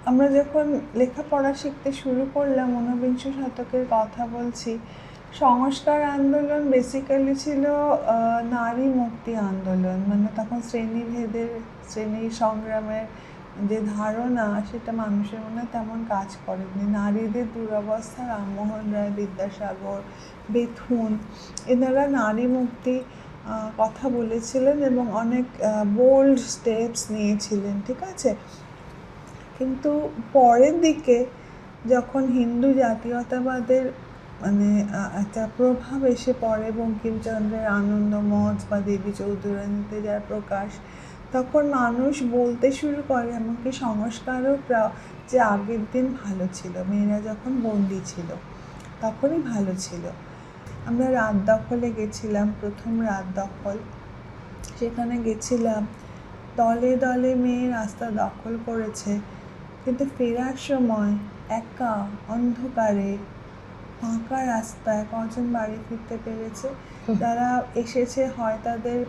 আমরা যখন লেখাপড়া শিখতে শুরু করলাম, ঊনবিংশ শতকের কথা বলছি, সংস্কার আন্দোলন বেসিক্যালি ছিল নারী মুক্তি আন্দোলন। মানে তখন শ্রেণী সংগ্রামের যে ধারণা, সেটা মানুষের মনে তেমন কাজ করেনি। নারীদের দুরবস্থা রামমোহন রায়, বিদ্যাসাগর, বেথুন এনারা নারী মুক্তি কথা বলেছিলেন এবং অনেক বোল্ড স্টেপস নিয়েছিলেন, ঠিক আছে। কিন্তু পরের দিকে যখন হিন্দু জাতীয়তাবাদের মানে একটা প্রভাব এসে পড়ে, বঙ্কিমচন্দ্রের আনন্দমঠ বা দেবী চৌধুরানীতে যার প্রকাশ, তখন মানুষ বলতে শুরু করে, এমনকি সংস্কারকরা, যে আগের দিন ভালো ছিল, মেয়েরা যখন বন্দি ছিল তখনই ভালো ছিল। আমরা রাত দখলে গেছিলাম, প্রথম রাত দখল, সেখানে গেছিলাম, দলে দলে মেয়ে রাস্তা দখল করেছে, কিন্তু ফেরার সময় একা অন্ধকারে ফাঁকা রাস্তায় কজন বাড়ি ফিরতে পেরেছে? তারা এসেছে হয় তাদের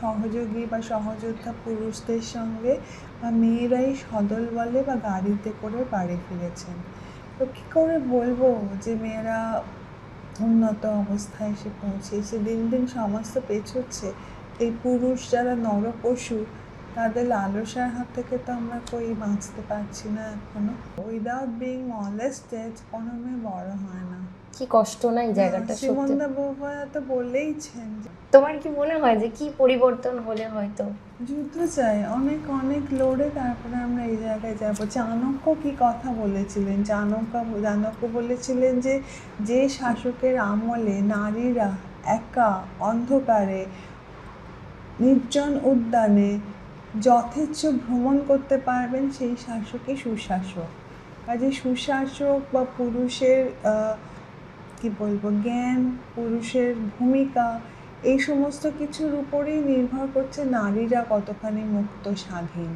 সহযোগী বা সহযোদ্ধা পুরুষদের সঙ্গে, বা মেয়েরাই সদল বলে বা গাড়িতে করে বাড়ি ফিরেছেন। তো কী করে বলবো যে মেয়েরা উন্নত অবস্থায় এসে পৌঁছেছে? দিন দিন সমাজ তো পেছোচ্ছে। এই পুরুষ যারা নরপশু, তাদের লালসার হাত থেকে তো আমরা কই বাঁচতে পারছি না এখনো। উইদাউট বিং মলেস্টেড কোনো মেয়ে বড় হয় না। কি কষ্ট না এই জায়গাটা, সত্যি। সিমন দে বুভয়ার তো বলেইছেন। তোমার কি মনে হয় যে কি পরিবর্তন হলে হয়তো? যুদ্ধ চাই, অনেক অনেক লড়ে তারপরে আমরা এই জায়গায় যাব। চাণক্য কি কথা বলেছিলেন? চাণক্য বলেছিলেন যে যে শাসকের আমলে নারীরা একা অন্ধকারে নির্জন উদ্যানে যথেচ্ছ ভ্রমণ করতে পারবেন, সেই শাসকই সুশাসক। কাজে সুশাসক বা পুরুষের কি বলবো, জ্ঞান, পুরুষের ভূমিকা, এই সমস্ত কিছুর উপরেই নির্ভর করছে নারীরা কতখানি মুক্ত, স্বাধীন।